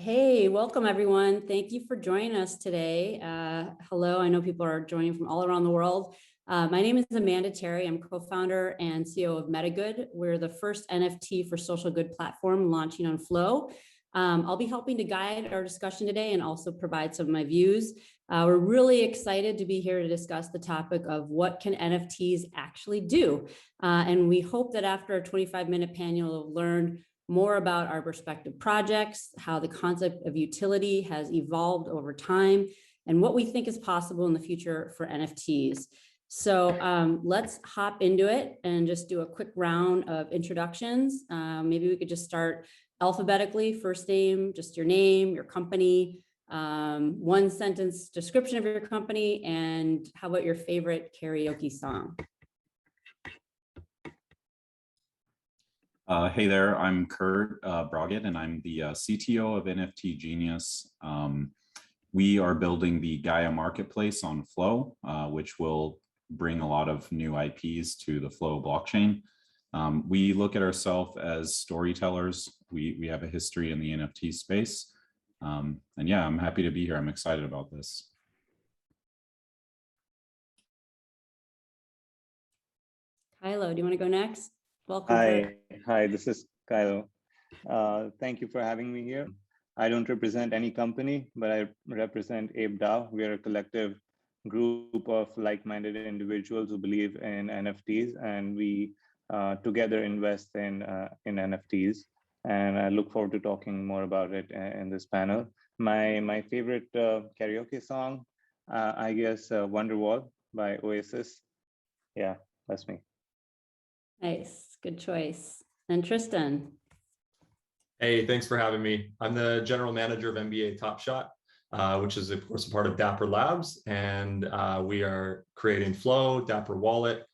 Hey, welcome everyone. Thank you for joining us today. Hello, I know people are joining from all around the world. My name is Amanda Terry. I'm co-founder and CEO of Metagood. We're the first NFT for social good platform launching on Flow. I'll be helping to guide our discussion today and also provide some of my views. We're really excited to be here to discuss the topic of what can NFTs actually do. And we hope that after a 25-minute panel, you'll learn more about our respective projects, how the concept of utility has evolved over time, and what we think is possible in the future for NFTs. So let's hop into it and just do a quick round of introductions. Maybe we could just start alphabetically, first name, just your name, your company, one sentence description of your company, and how about your favorite karaoke song? Hey there, I'm Kurt Broggett, and I'm the CTO of NFT Genius. We are building the Gaia marketplace on Flow, which will bring a lot of new IPs to the Flow blockchain. We look at ourselves as storytellers. We have a history in the NFT space. And yeah, I'm happy to be here. I'm excited about this. Kylo, do you want to go next? Welcome. Hi, this is Kylo. Thank you for having me here. I don't represent any company, but I represent APE DAO. We are a collective group of like-minded individuals who believe in NFTs, and we together invest in NFTs. And I look forward to talking more about it in this panel. My favorite karaoke song, I guess, Wonderwall by Oasis. Yeah, that's me. Nice, good choice. And Tristan. Hey, thanks for having me. I'm the general manager of NBA Top Shot, which is of course a part of Dapper Labs, and we are creating Flow, Dapper Wallet.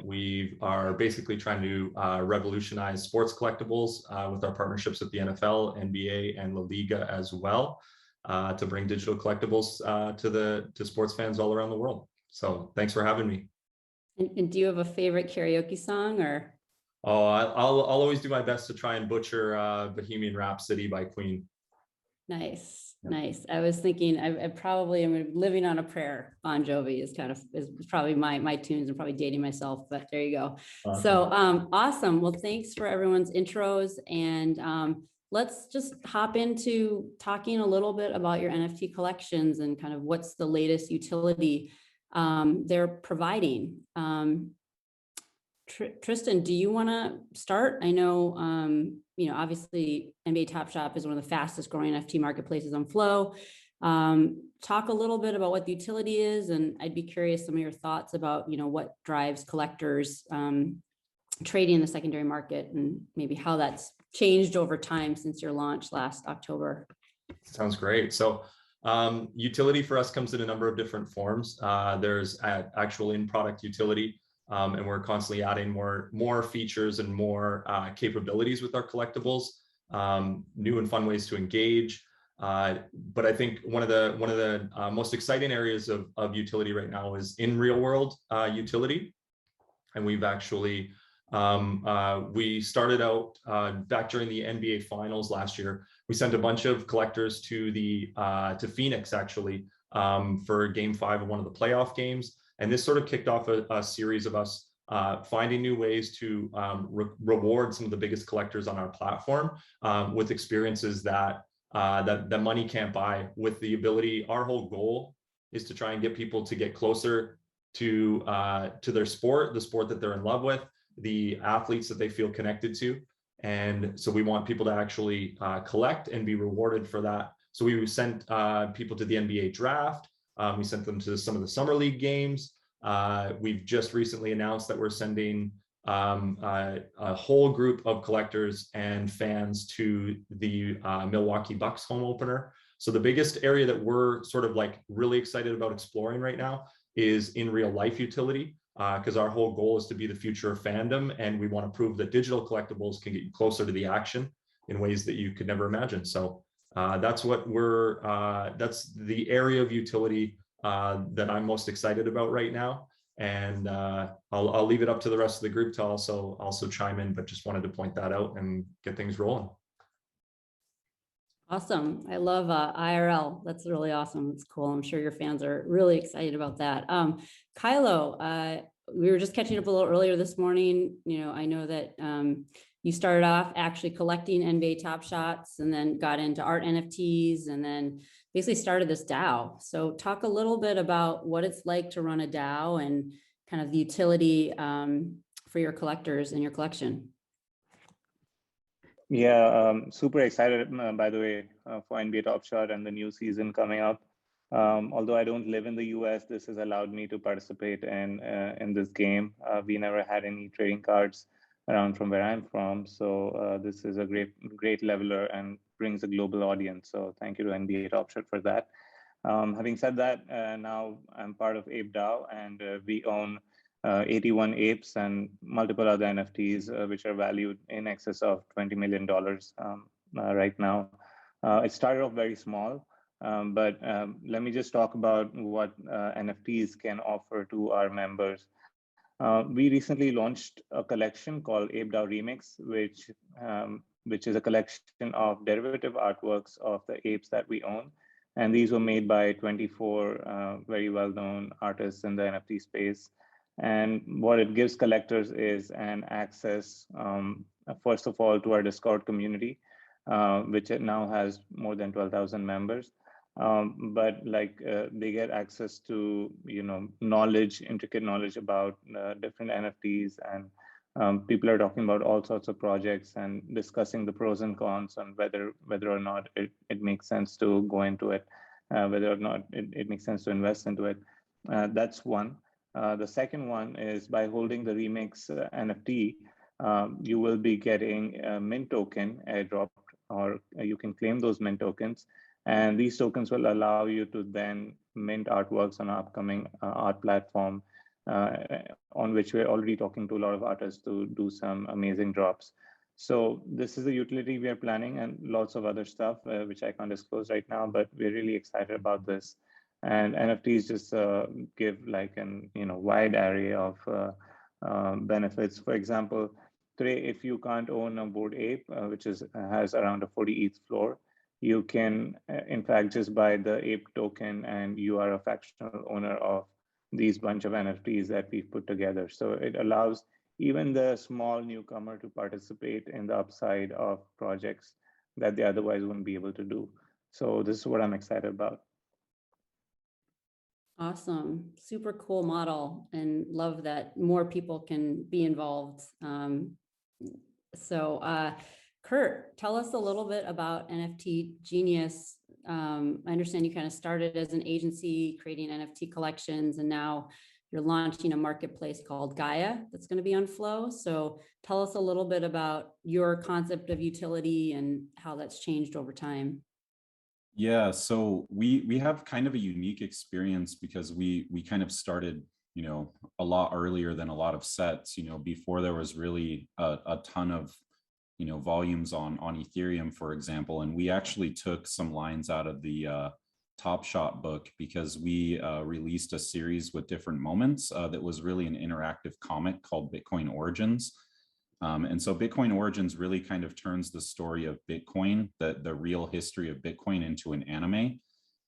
We are basically trying to revolutionize sports collectibles with our partnerships with the NFL, NBA, and La Liga as well, to bring digital collectibles to sports fans all around the world. So thanks for having me. And do you have a favorite karaoke song, or? Oh, I'll always do my best to try and butcher Bohemian Rhapsody by Queen. Nice, nice. I was thinking I probably am living on a prayer. Bon Jovi is probably my tunes, and probably dating myself, but there you go. Awesome. So awesome. Well, thanks for everyone's intros, and let's just hop into talking a little bit about your NFT collections and kind of what's the latest utility they're providing. Tristan, do you want to start? I know, obviously NBA Top Shop is one of the fastest growing NFT marketplaces on Flow. Talk a little bit about what the utility is, and I'd be curious some of your thoughts about, what drives collectors trading in the secondary market, and maybe how that's changed over time since your launch last October. Sounds great. So utility for us comes in a number of different forms. There's actual in-product utility, and we're constantly adding more features and more capabilities with our collectibles, new and fun ways to engage. But I think one of the most exciting areas of utility right now is in real world utility. And we've actually, we started out back during the NBA finals last year. We sent a bunch of collectors to Phoenix actually for Game 5 of one of the playoff games. And this sort of kicked off a series of us finding new ways to reward some of the biggest collectors on our platform with experiences that money can't buy. With the ability, our whole goal is to try and get people to get closer to their sport, the sport that they're in love with, the athletes that they feel connected to. And so we want people to actually collect and be rewarded for that. So we sent people to the NBA draft. We sent them to some of the summer league games. We've just recently announced that we're sending a whole group of collectors and fans to the Milwaukee Bucks home opener. So the biggest area that we're sort of like really excited about exploring right now is in real life utility, because our whole goal is to be the future of fandom, and we want to prove that digital collectibles can get you closer to the action in ways that you could never imagine. So that's what that's the area of utility that I'm most excited about right now. And I'll leave it up to the rest of the group to also chime in, but just wanted to point that out and get things rolling. Awesome. I love IRL. That's really awesome. It's cool. I'm sure your fans are really excited about that. Kylo, we were just catching up a little earlier this morning. You know, I know that you started off actually collecting NBA Top Shots and then got into art NFTs and then basically started this DAO. So talk a little bit about what it's like to run a DAO and kind of the utility for your collectors and your collection. Yeah, super excited, by the way, for NBA Top Shot and the new season coming up. Although I don't live in the US, this has allowed me to participate in this game. We never had any trading cards around from where I'm from. So this is a great leveler and brings a global audience. So thank you to NBA Top Shot for that. Having said that, now I'm part of APE DAO, and we own 81 apes and multiple other NFTs, which are valued in excess of $20 million right now. It started off very small, but let me just talk about what NFTs can offer to our members. We recently launched a collection called APE DAO Remix, which is a collection of derivative artworks of the apes that we own. And these were made by 24 very well-known artists in the NFT space. And what it gives collectors is an access, first of all, to our Discord community, which now has more than 12,000 members. But they get access to, knowledge, intricate knowledge about different NFTs, and people are talking about all sorts of projects and discussing the pros and cons on whether or not it makes sense to go into it, whether or not it makes sense to invest into it. That's one. The second one is by holding the Remix NFT, you will be getting a mint token airdrop, or you can claim those mint tokens. And these tokens will allow you to then mint artworks on an upcoming art platform, on which we're already talking to a lot of artists to do some amazing drops. So this is the utility we are planning, and lots of other stuff, which I can't disclose right now, but we're really excited about this. And NFTs just give an wide array of benefits. For example, today, if you can't own a Bored Ape, which has around a 40 ETH floor, you can in fact just buy the ape token, and you are a fractional owner of these bunch of NFTs that we've put together. So it allows even the small newcomer to participate in the upside of projects that they otherwise wouldn't be able to do. So this is what I'm excited about. Awesome. Super cool model, and love that more people can be involved. Kurt, tell us a little bit about NFT Genius. I understand you kind of started as an agency creating NFT collections, and now you're launching a marketplace called Gaia that's going to be on Flow. So tell us a little bit about your concept of utility and how that's changed over time. Yeah, so we have kind of a unique experience because we kind of started, a lot earlier than a lot of sets, before there was really a ton of, volumes on Ethereum, for example. And we actually took some lines out of the Top Shot book because we released a series with different moments that was really an interactive comic called Bitcoin Origins. And so Bitcoin Origins really kind of turns the story of Bitcoin, the real history of Bitcoin, into an anime.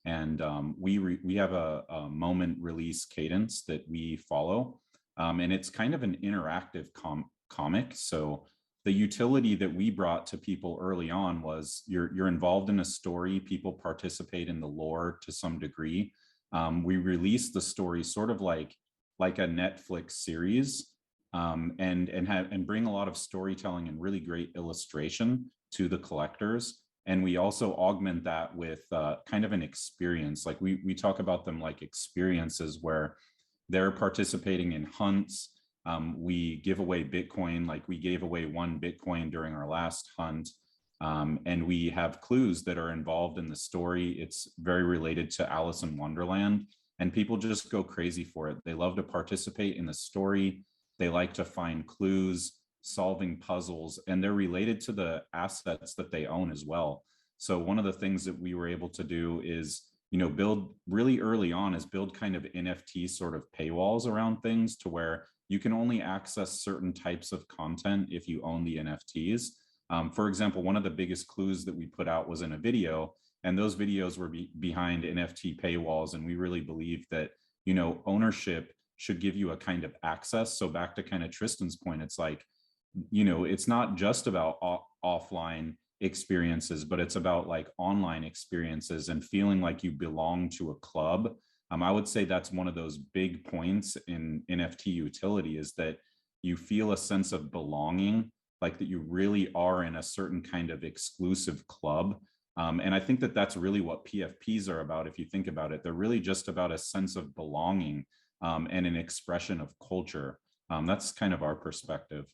And we have a moment release cadence that we follow. And it's kind of an interactive comic. So the utility that we brought to people early on was you're involved in a story, people participate in the lore to some degree. We released the story sort of like a Netflix series. And bring a lot of storytelling and really great illustration to the collectors. And we also augment that with kind of an experience. Like we talk about them like experiences where they're participating in hunts. We give away Bitcoin, like we gave away 1 Bitcoin during our last hunt. And we have clues that are involved in the story. It's very related to Alice in Wonderland, and people just go crazy for it. They love to participate in the story. They like to find clues, solving puzzles, and they're related to the assets that they own as well. So one of the things that we were able to do is, build really early on is build kind of NFT sort of paywalls around things to where you can only access certain types of content if you own the NFTs. For example, one of the biggest clues that we put out was in a video, and those videos were behind NFT paywalls. And we really believe that, you know, ownership should give you a kind of access. So back to kind of Tristan's point, it's like, you know, it's not just about offline experiences, but it's about like online experiences and feeling like you belong to a club. I would say that's one of those big points in NFT utility, is that you feel a sense of belonging, like that you really are in a certain kind of exclusive club. And I think that that's really what PFPs are about. If you think about it, they're really just about a sense of belonging and an expression of culture. That's kind of our perspective.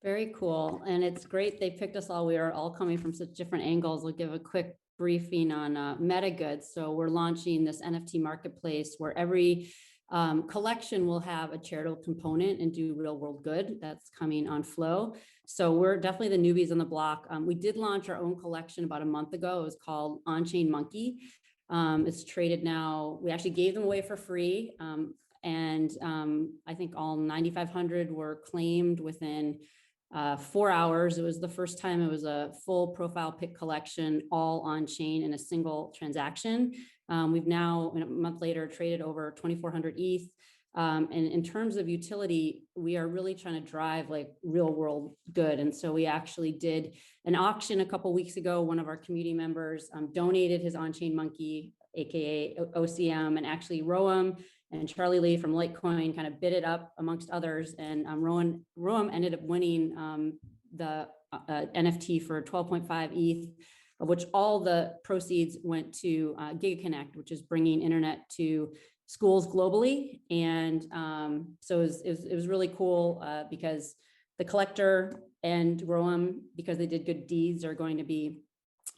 Very cool. And it's great they picked us all. We are all coming from such different angles. We'll give a quick briefing on Metagood. So we're launching this NFT marketplace where every collection will have a charitable component and do real world good. That's coming on Flow. So we're definitely the newbies on the block. We did launch our own collection about a month ago. It was called On-Chain Monkey. It's traded now. We actually gave them away for free. And I think all 9,500 were claimed within 4 hours. It was the first time it was a full profile pic collection, all on chain in a single transaction. We've now, a month later, traded over 2,400 ETH. And in terms of utility, we are really trying to drive like real world good. And so we actually did an auction a couple of weeks ago. One of our community members donated his on-chain monkey, AKA OCM, and actually Roam and Charlie Lee from Litecoin kind of bid it up amongst others. And Roam ended up winning the NFT for 12.5 ETH, of which all the proceeds went to GigaConnect, which is bringing internet to schools globally. And so it was really cool because the collector and Roam, because they did good deeds, are going to be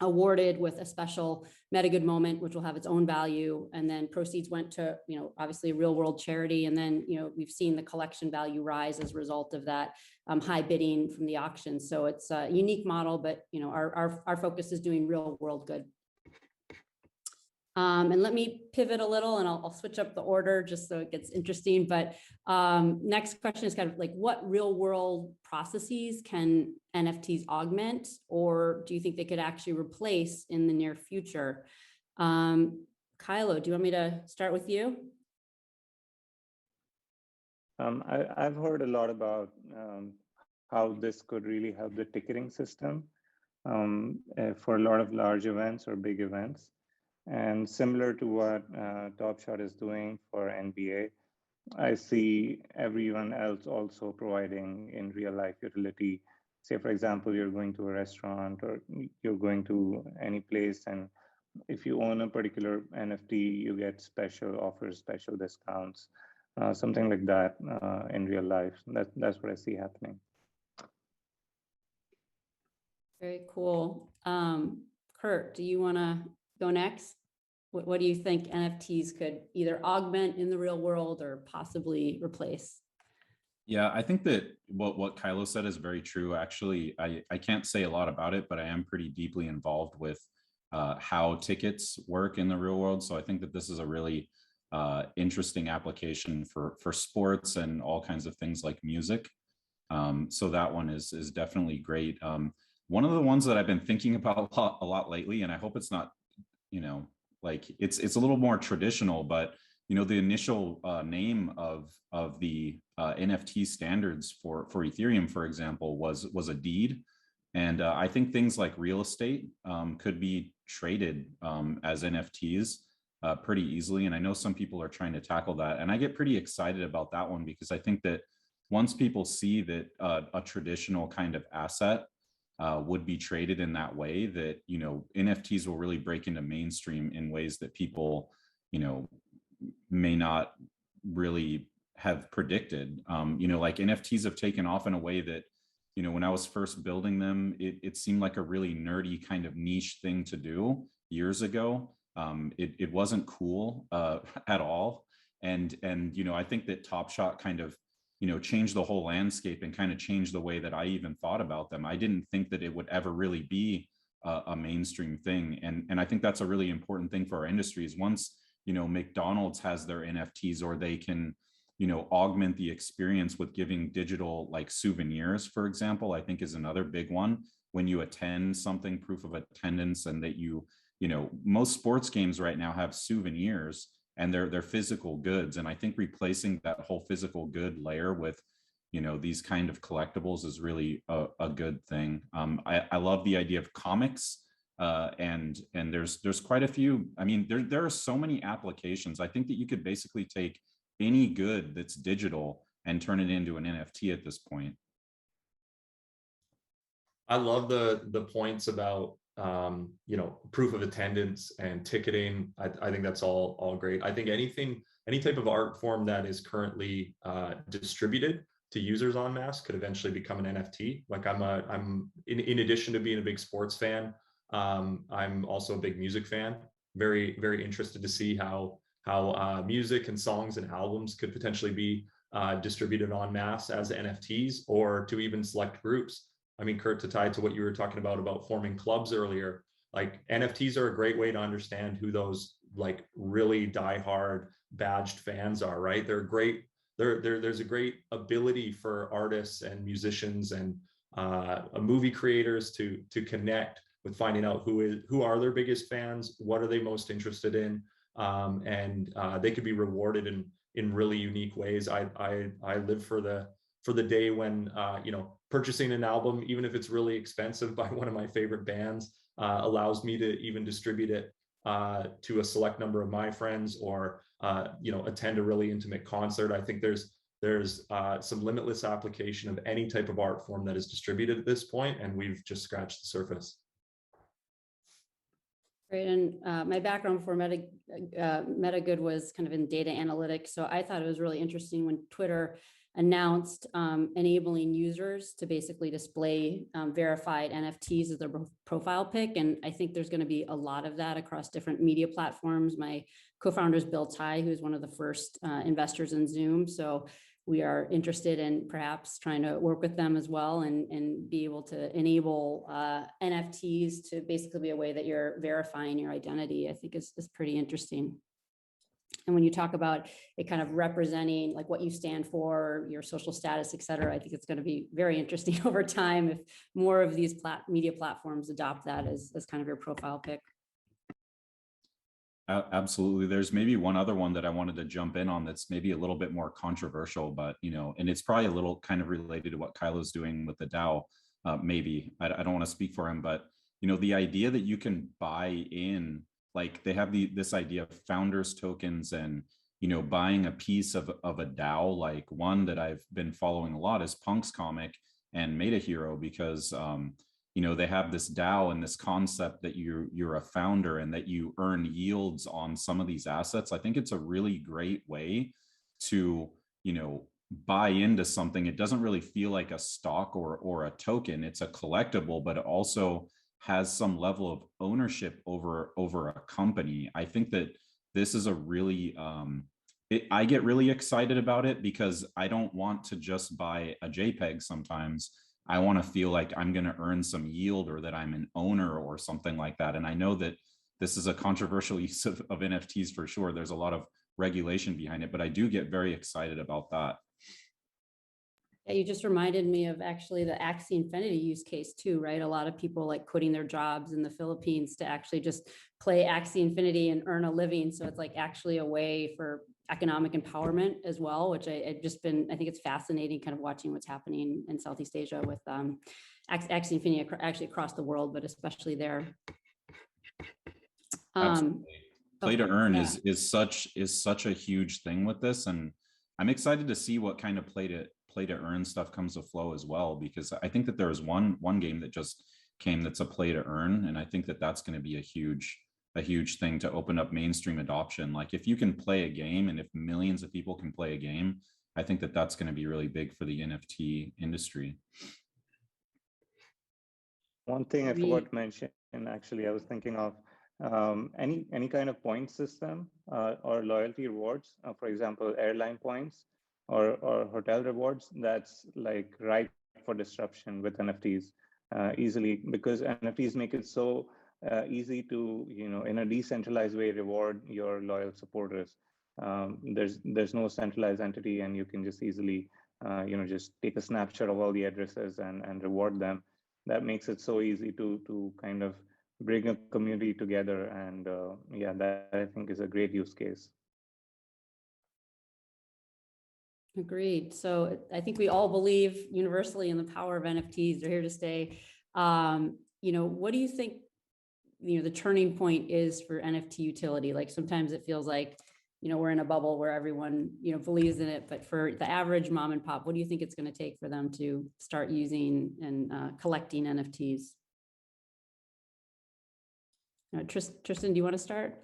awarded with a special Metagood moment, which will have its own value. And then proceeds went to, you know, obviously a real world charity. And then, you know, we've seen the collection value rise as a result of that high bidding from the auction. So it's a unique model, but, you know, our focus is doing real world good. And let me pivot a little and I'll switch up the order just so it gets interesting. But next question is kind of like, what real world processes can NFTs augment, or do you think they could actually replace in the near future? Kylo, do you want me to start with you? I've heard a lot about how this could really help the ticketing system for a lot of large events or big events. And similar to what Top Shot is doing for NBA, I see everyone else also providing in real life utility. Say, for example, you're going to a restaurant or you're going to any place, and if you own a particular NFT, you get special offers, special discounts, something like that in real life. That's what I see happening. Very cool. Kurt, do you want to go next? What do you think NFTs could either augment in the real world or possibly replace? Yeah, I think that what Kylo said is very true. Actually, I can't say a lot about it, but I am pretty deeply involved with how tickets work in the real world. So I think that this is a really interesting application for sports and all kinds of things like music. So that one is definitely great. One of the ones that I've been thinking about a lot lately, and I hope it's not, you know, like it's a little more traditional, but you know, the initial name of the NFT standards for Ethereum, for example, was a deed. And I think things like real estate could be traded as NFTs pretty easily. And I know some people are trying to tackle that. And I get pretty excited about that one because I think that once people see that a traditional kind of asset would be traded in that way, that, you know, NFTs will really break into mainstream in ways that people, you know, may not really have predicted. You know, like NFTs have taken off in a way that, you know, when I was first building them, it seemed like a really nerdy kind of niche thing to do years ago. It wasn't cool at all. And, you know, I think that Top Shot kind of, you know, changed the whole landscape and kind of changed the way that I even thought about them. I didn't think that it would ever really be a mainstream thing. And I think that's a really important thing for our industry is once, you know, McDonald's has their NFTs, or they can, augment the experience with giving digital like souvenirs, for example, I think is another big one. When you attend something, proof of attendance, and that most sports games right now have souvenirs, and they're physical goods. And I think replacing that whole physical good layer with these kind of collectibles is really a good thing. I love the idea of comics, and there's quite a few. I mean, there are so many applications. I think that you could basically take any good that's digital and turn it into an NFT at this point. I love the points about proof of attendance and ticketing. I think that's all great. I think any type of art form that is currently distributed to users en masse could eventually become an NFT. Like I'm in addition to being a big sports fan, I'm also a big music fan. Very, very interested to see how music and songs and albums could potentially be distributed en masse as NFTs, or to even select groups. I mean, Kurt, to tie to what you were talking about forming clubs earlier, like NFTs are a great way to understand who those like really diehard badged fans are, right? They're great. There's a great ability for artists and musicians and movie creators to connect with finding out who are their biggest fans, what are they most interested in, and they could be rewarded in really unique ways. I live for the day when purchasing an album, even if it's really expensive, by one of my favorite bands, allows me to even distribute it to a select number of my friends, or attend a really intimate concert. I think there's some limitless application of any type of art form that is distributed at this point, and we've just scratched the surface. Great. And my background for Metagood was kind of in data analytics. So I thought it was really interesting when Twitter announced enabling users to basically display verified NFTs as their profile pic. And I think there's going to be a lot of that across different media platforms. My co-founder is Bill Tai, who's one of the first investors in Zoom. So we are interested in perhaps trying to work with them as well and be able to enable NFTs to basically be a way that you're verifying your identity. I think is pretty interesting. And when you talk about it kind of representing like what you stand for, your social status, et cetera, I think it's going to be very interesting over time if more of these media platforms adopt that as kind of your profile pic. Absolutely. There's maybe one other one that I wanted to jump in on that's maybe a little bit more controversial, but and it's probably a little kind of related to what Kylo's doing with the DAO. Maybe I don't want to speak for him, but the idea that you can buy in, like they have this idea of founders tokens, and buying a piece of a DAO. Like one that I've been following a lot is Punk's comic and Meta Hero, because they have this DAO and this concept that you're a founder and that you earn yields on some of these assets. I think it's a really great way to buy into something. It doesn't really feel like a stock or a token. It's a collectible, but it also has some level of ownership over a company. I think that this is a really I get really excited about it, because I don't want to just buy a JPEG sometimes. I want to feel like I'm going to earn some yield, or that I'm an owner or something like that. And I know that this is a controversial use of NFTs for sure. There's a lot of regulation behind it, but I do get very excited about that. Yeah, you just reminded me of actually the Axie Infinity use case too, right? A lot of people like quitting their jobs in the Philippines to actually just play Axie Infinity and earn a living. So it's like actually a way for economic empowerment as well, which I think it's fascinating kind of watching what's happening in Southeast Asia with Axie Infinity actually across the world, but especially there. Play to earn is such a huge thing with this, and I'm excited to see what kind of play to earn stuff comes to flow as well, because I think that there is one game that just came that's a play to earn, and I think that that's going to be a huge thing to open up mainstream adoption. Like if you can play a game, and if millions of people can play a game, I think that that's going to be really big for the NFT industry. One thing I forgot to mention, and actually I was thinking of any kind of point system or loyalty rewards, for example, airline points or hotel rewards, that's like ripe for disruption with NFTs easily, because NFTs make it so easy to, in a decentralized way, reward your loyal supporters. there's no centralized entity, and you can just easily just take a snapshot of all the addresses and reward them. That makes it so easy to kind of bring a community together, and yeah, that I think is a great use case. Agreed. So I think we all believe universally in the power of NFTs. They're here to stay. What do you think, the turning point is for NFT utility? Like sometimes it feels like, we're in a bubble where everyone, believes in it, but for the average mom and pop, what do you think it's going to take for them to start using and collecting NFTs? Tristan, do you want to start?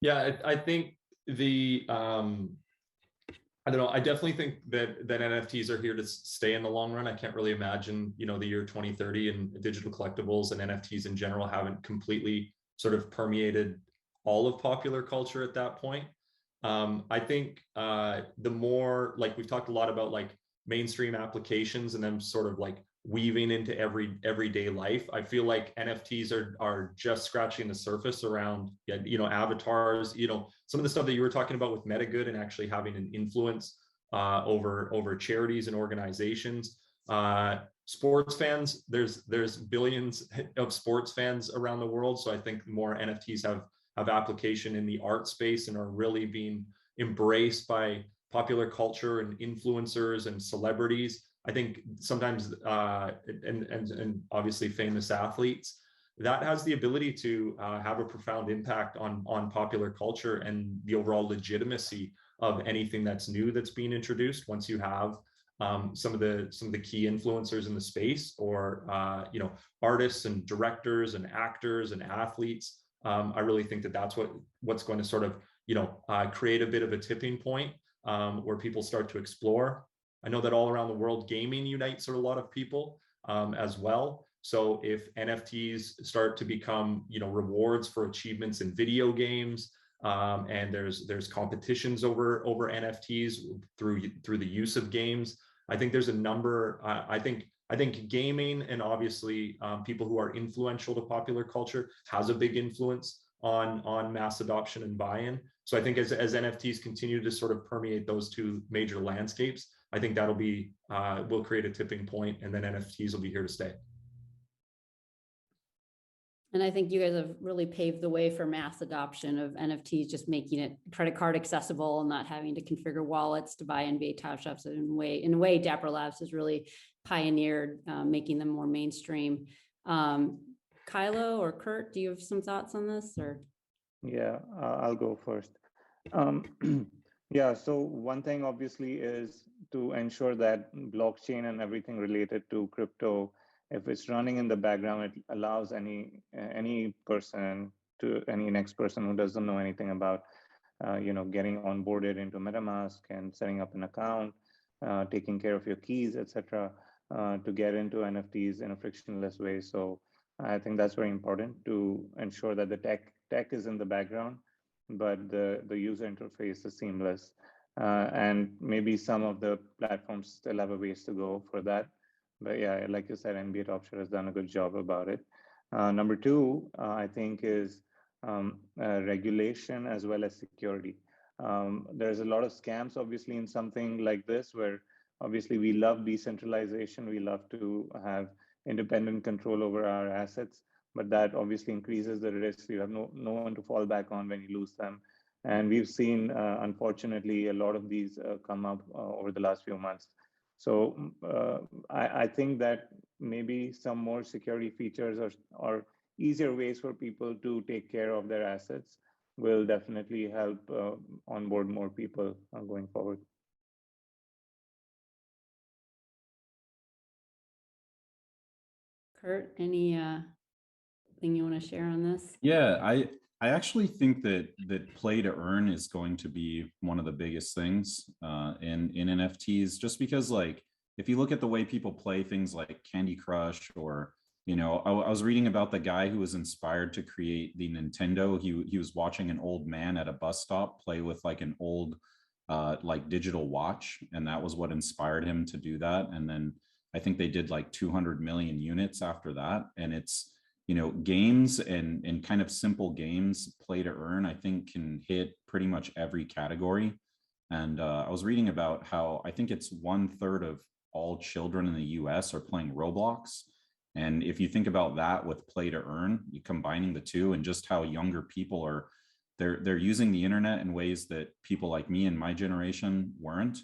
Yeah, I think I don't know. I definitely think that NFTs are here to stay in the long run. I can't really imagine, the year 2030 and digital collectibles and NFTs in general haven't completely sort of permeated all of popular culture at that point. I think the more, like we've talked a lot about like mainstream applications and them sort of like weaving into everyday life. I feel like NFTs are just scratching the surface around, avatars, some of the stuff that you were talking about with Metagood and actually having an influence over charities and organizations. Sports fans, there's billions of sports fans around the world. So I think more NFTs have application in the art space and are really being embraced by popular culture and influencers and celebrities. I think sometimes, and obviously famous athletes, that has the ability to have a profound impact on popular culture and the overall legitimacy of anything that's new that's being introduced. Once you have some of the key influencers in the space, or artists and directors and actors and athletes, I really think that that's what's going to sort of create a bit of a tipping point where people start to explore. I know that all around the world, gaming unites a lot of people as well. So if NFTs start to become, rewards for achievements in video games, and there's competitions over NFTs through the use of games, I think there's a number. I think gaming and obviously people who are influential to popular culture has a big influence on mass adoption and buy-in. So I think as NFTs continue to sort of permeate those two major landscapes, I think that'll be will create a tipping point, and then NFTs will be here to stay. And I think you guys have really paved the way for mass adoption of NFTs, just making it credit card accessible and not having to configure wallets to buy NBA Top Shops. In a way, Dapper Labs has really pioneered making them more mainstream. Kylo or Kurt, do you have some thoughts on this? Or yeah, I'll go first. Yeah, so one thing obviously is to ensure that blockchain and everything related to crypto, if it's running in the background, it allows any next person who doesn't know anything about, getting onboarded into MetaMask and setting up an account, taking care of your keys, etc., to get into NFTs in a frictionless way. So I think that's very important to ensure that the tech is in the background, but the user interface is seamless. And maybe some of the platforms still have a ways to go for that. But yeah, like you said, NBA Top Shot has done a good job about it. Number two, I think, is regulation as well as security. There's a lot of scams, obviously, in something like this, where obviously we love decentralization. We love to have independent control over our assets, but that obviously increases the risk. You have no one to fall back on when you lose them. And we've seen, unfortunately, a lot of these come up over the last few months. So I think that maybe some more security features or easier ways for people to take care of their assets will definitely help onboard more people going forward. Kurt, any thing you want to share on this? Yeah, I actually think that play to earn is going to be one of the biggest things in NFTs, just because, like, if you look at the way people play things like Candy Crush, or, I was reading about the guy who was inspired to create the Nintendo. He was watching an old man at a bus stop play with like an old like digital watch, and that was what inspired him to do that. And then I think they did like 200 million units after that. And it's games and kind of simple games, play to earn, I think can hit pretty much every category. And I was reading about how I think it's 1/3 of all children in the US are playing Roblox. And if you think about that with play to earn, you combining the two, and just how younger people are, they're using the internet in ways that people like me and my generation weren't.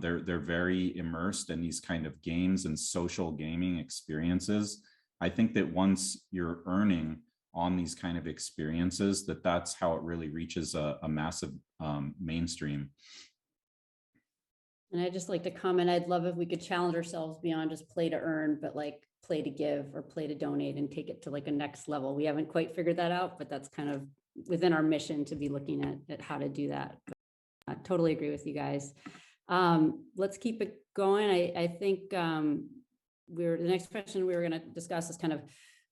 They're very immersed in these kind of games and social gaming experiences. I think that once you're earning on these kind of experiences, that's how it really reaches a massive mainstream. And I'd just like to comment, I'd love if we could challenge ourselves beyond just play to earn, but like play to give or play to donate and take it to like a next level. We haven't quite figured that out, but that's kind of within our mission to be looking at how to do that. I totally agree with you guys. Let's keep it going. I think the next question we were going to discuss is kind of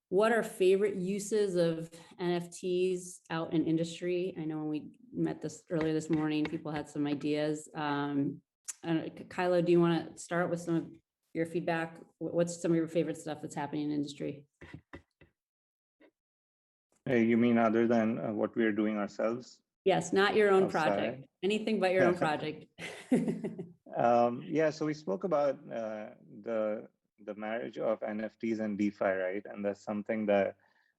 what are favorite uses of NFTs out in industry. I know when we met this earlier this morning, people had some ideas. Kylo, do you want to start with some of your feedback? What's some of your favorite stuff that's happening in industry? You mean other than what we're doing ourselves? Yes, not your own Outside. project, anything but your own project. Yeah, so we spoke about the marriage of NFTs and DeFi, right? And that's something that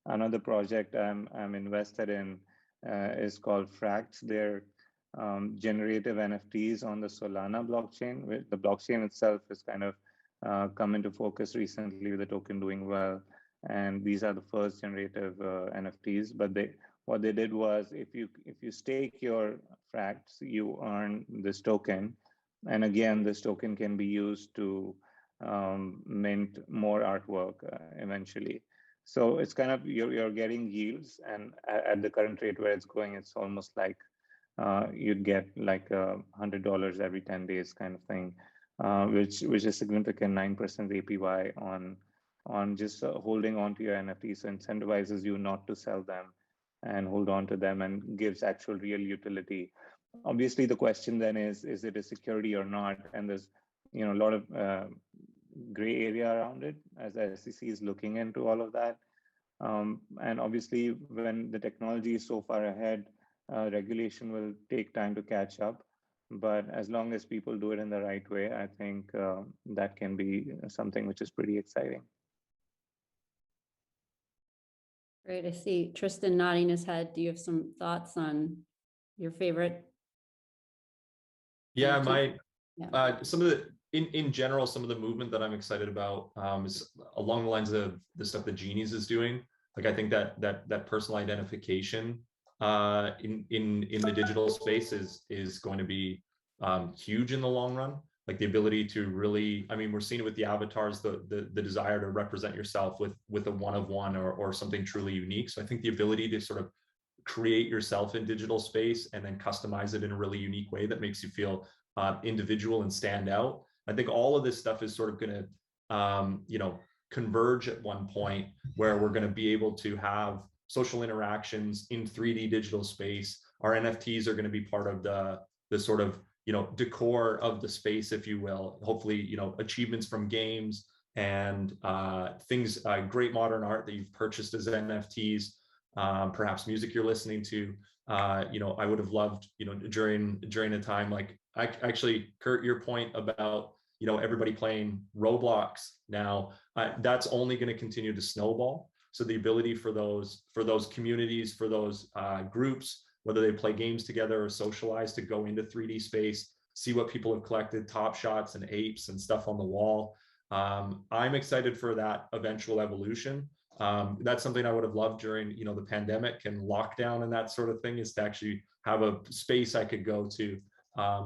another project I'm invested in is called Fracts. They're generative NFTs on the Solana blockchain. The blockchain itself has kind of come into focus recently with the token doing well. And these are the first generative NFTs. But what they did was, if you stake your Fracts, you earn this token. And again, this token can be used to mint more artwork eventually. So it's kind of, you're getting yields, and at the current rate where it's going, it's almost like you'd get like $100 every 10 days kind of thing, which is significant, 9% APY on just holding on to your NFT. So incentivizes you not to sell them and hold on to them, and gives actual real utility. Obviously, the question then is it a security or not? And there's a lot of gray area around it as the SEC is looking into all of that. And obviously, when the technology is so far ahead, regulation will take time to catch up. But as long as people do it in the right way, I think that can be something which is pretty exciting. Great. I see Tristan nodding his head. Do you have some thoughts on your favorite? Yeah, some of the in general, some of the movement that I'm excited about is along the lines of the stuff that Genius is doing. Like, I think that personal identification in the digital space is going to be huge in the long run. Like the ability to really, I mean, we're seeing it with the avatars, the desire to represent yourself with a one-of-one or something truly unique. So I think the ability to sort of create yourself in digital space and then customize it in a really unique way that makes you feel individual and stand out. I think all of this stuff is sort of going to, converge at one point where we're going to be able to have social interactions in 3D digital space. Our NFTs are going to be part of the sort of, decor of the space, if you will. Hopefully, achievements from games and things, great modern art that you've purchased as NFTs, perhaps music you're listening to. I would have loved, during a time like, actually, Kurt, your point about, everybody playing Roblox now, that's only going to continue to snowball. So the ability for those communities, for those groups, whether they play games together or socialize, to go into 3D space, see what people have collected, top shots and apes and stuff on the wall. I'm excited for that eventual evolution. That's something I would have loved during, the pandemic and lockdown and that sort of thing, is to actually have a space I could go to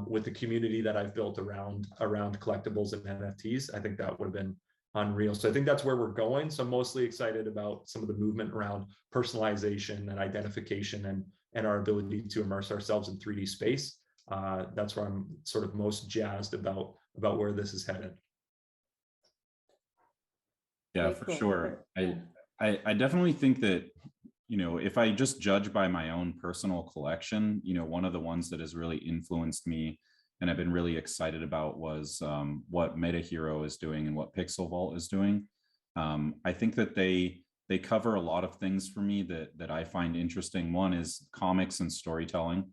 with the community that I've built around collectibles and NFTs. I think that would have been unreal. So I think that's where we're going. So I'm mostly excited about some of the movement around personalization and identification and our ability to immerse ourselves in 3D space. That's where I'm sort of most jazzed about where this is headed. Yeah, Very for cool. sure. I definitely think that, if I just judge by my own personal collection, one of the ones that has really influenced me and I've been really excited about was what MetaHero is doing and what Pixel Vault is doing. I think that they they cover a lot of things for me that I find interesting. One is comics and storytelling.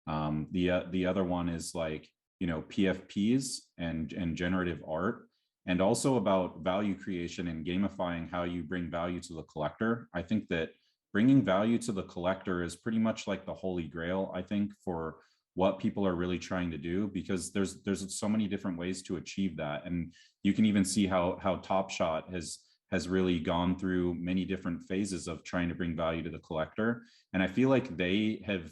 The other one is like, you know, PFPs and generative art, and also about value creation and gamifying how you bring value to the collector. I think that bringing value to the collector is pretty much like the holy grail, I think, for what people are really trying to do, because there's so many different ways to achieve that. And you can even see how Top Shot has really gone through many different phases of trying to bring value to the collector. And I feel like they have,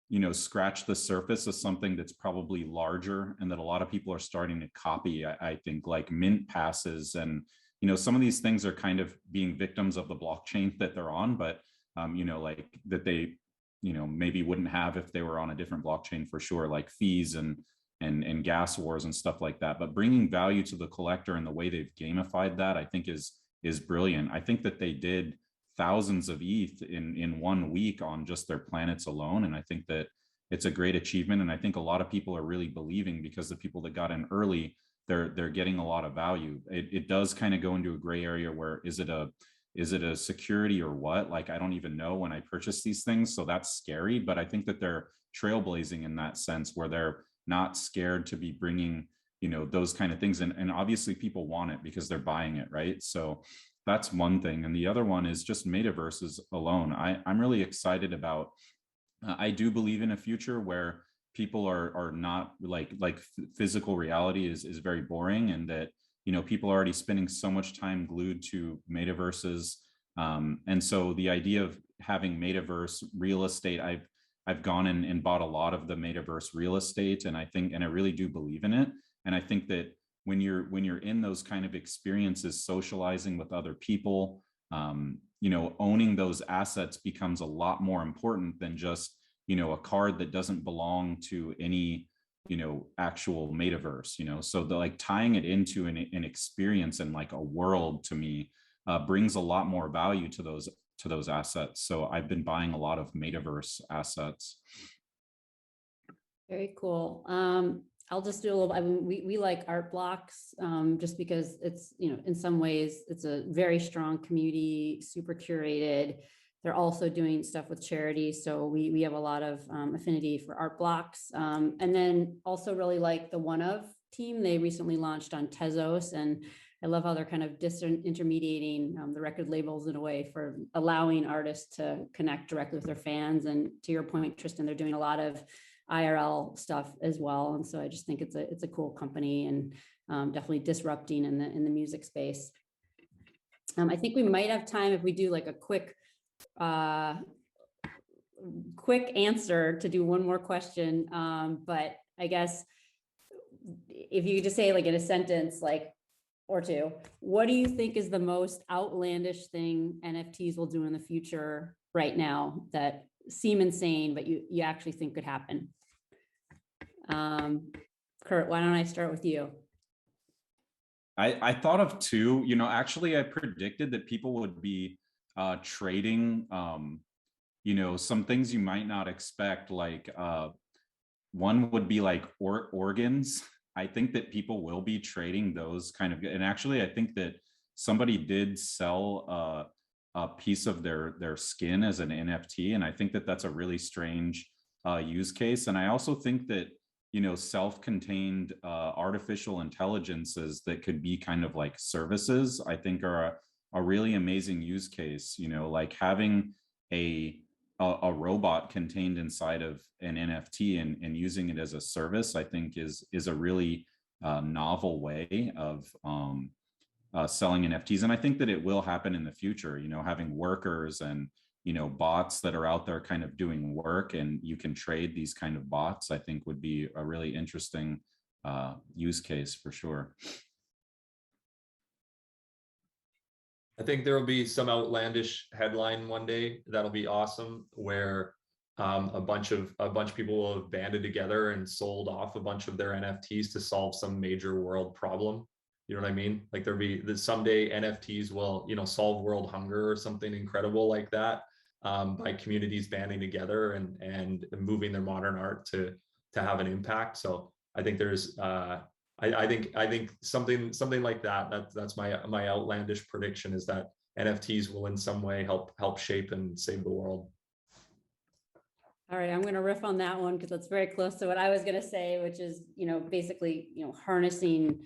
you know, scratched the surface of something that's probably larger and that a lot of people are starting to copy. I think, like mint passes, and, you know, some of these things are kind of being victims of the blockchain that they're on, but you know, like that they, you know, maybe wouldn't have if they were on a different blockchain, for sure, like fees and gas wars and stuff like that. But bringing value to the collector and the way they've gamified that, I think is brilliant. I think that they did thousands of ETH in 1 week on just their planets alone, and I think that it's a great achievement. And I think a lot of people are really believing, because the people that got in early, they're getting a lot of value. It does kind of go into a gray area where is it a security or what? Like, I don't even know when I purchase these things, so that's scary. But I think that they're trailblazing in that sense, where they're not scared to be bringing, you know, those kind of things. And obviously people want it because they're buying it, right? So that's one thing. And the other one is just metaverses alone. I'm really excited about, I do believe in a future where people are not like physical reality is very boring, and that, you know, people are already spending so much time glued to metaverses. And so the idea of having metaverse real estate, I've gone and bought a lot of the metaverse real estate, and I really do believe in it. And I think that when you're in those kind of experiences, socializing with other people, you know, owning those assets becomes a lot more important than just, you know, a card that doesn't belong to any, you know, actual metaverse, you know. So like tying it into an experience and like a world, to me, brings a lot more value to those assets. So I've been buying a lot of metaverse assets. Very cool. I'll just do a little, I mean, we like art blocks, just because it's, you know, in some ways it's a very strong community, super curated. They're also doing stuff with charity. So we have a lot of affinity for art blocks. And then also really like the One Of team. They recently launched on Tezos, and I love how they're kind of intermediating the record labels in a way for allowing artists to connect directly with their fans. And to your point, Tristan, they're doing a lot of IRL stuff as well. And so I just think it's a cool company, and definitely disrupting in the music space. I think we might have time if we do like a quick answer to do one more question. But I guess if you could just say, like, in a sentence, like, or two, what do you think is the most outlandish thing NFTs will do in the future right now that seem insane, but you actually think could happen? Kurt, why don't I start with you? I thought of two. You know, actually, I predicted that people would be trading, you know, some things you might not expect. Like one would be like organs. I think that people will be trading those kind of, and actually, I think that somebody did sell a piece of their skin as an NFT, and I think that that's a really strange use case. And I also think that, you know, self-contained artificial intelligences that could be kind of like services, I think are a really amazing use case. You know, like having a robot contained inside of an NFT and using it as a service, I think is a really novel way of selling NFTs. And I think that it will happen in the future, you know, having workers and, you know, bots that are out there kind of doing work, and you can trade these kind of bots, I think would be a really interesting use case for sure. I think there will be some outlandish headline one day that'll be awesome, where a bunch of people will have banded together and sold off a bunch of their NFTs to solve some major world problem. You know what I mean? Like there'll be someday NFTs will, you know, solve world hunger or something incredible like that, by communities banding together and moving their modern art to have an impact. So I think there's I think something like that. That's my outlandish prediction, is that NFTs will in some way help shape and save the world. All right, I'm going to riff on that one because that's very close to what I was going to say, which is, basically, harnessing,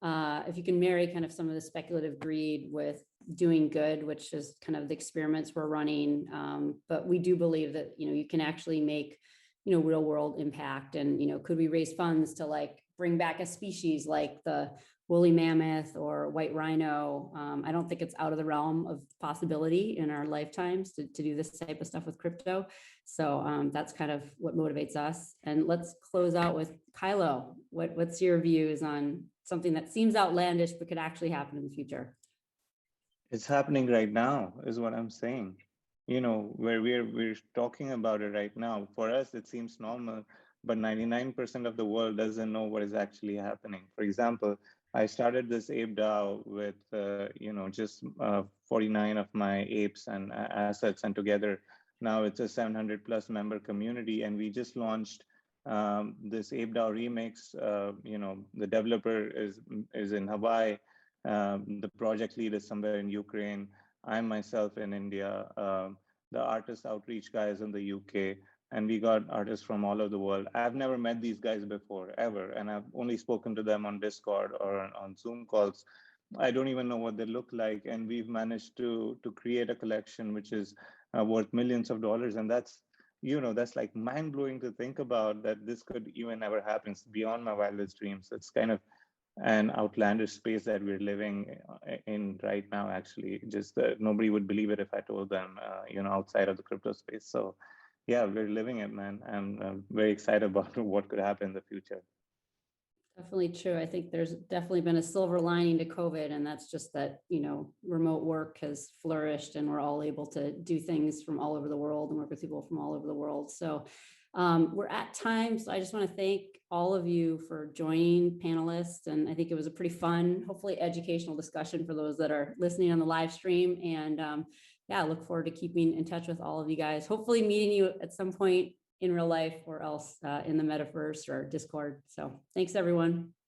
if you can marry kind of some of the speculative greed with doing good, which is kind of the experiments we're running. But we do believe that, you can actually make, real world impact. And, could we raise funds to like bring back a species like the woolly mammoth or white rhino? I don't think it's out of the realm of possibility in our lifetimes to do this type of stuff with crypto. So that's kind of what motivates us. And let's close out with Kylo. What's your views on something that seems outlandish but could actually happen in the future? It's happening right now, is what I'm saying. Where we're talking about it right now. For us, it seems normal, but 99% of the world doesn't know what is actually happening. For example, I started this APE DAO with, just 49 of my apes and assets, and together now it's a 700 plus member community. And we just launched this APE DAO remix. The developer is in Hawaii. The project lead is somewhere in Ukraine. I'm myself in India. The artist outreach guy is in the UK. And we got artists from all over the world. I've never met these guys before, ever. And I've only spoken to them on Discord or on Zoom calls. I don't even know what they look like. And we've managed to create a collection which is worth millions of dollars. And that's, that's like mind blowing to think about, that this could even ever happen. It's beyond my wildest dreams. It's kind of an outlandish space that we're living in right now, actually. Just nobody would believe it if I told them, outside of the crypto space. So yeah, we're living it, man. I'm very excited about what could happen in the future. Definitely true. I think there's definitely been a silver lining to COVID, and that's just that, remote work has flourished and we're all able to do things from all over the world and work with people from all over the world. So we're at time. So I just want to thank all of you for joining, panelists. And I think it was a pretty fun, hopefully educational discussion for those that are listening on the live stream. And yeah, I look forward to keeping in touch with all of you guys, hopefully meeting you at some point in real life or else in the metaverse or Discord. So thanks, everyone.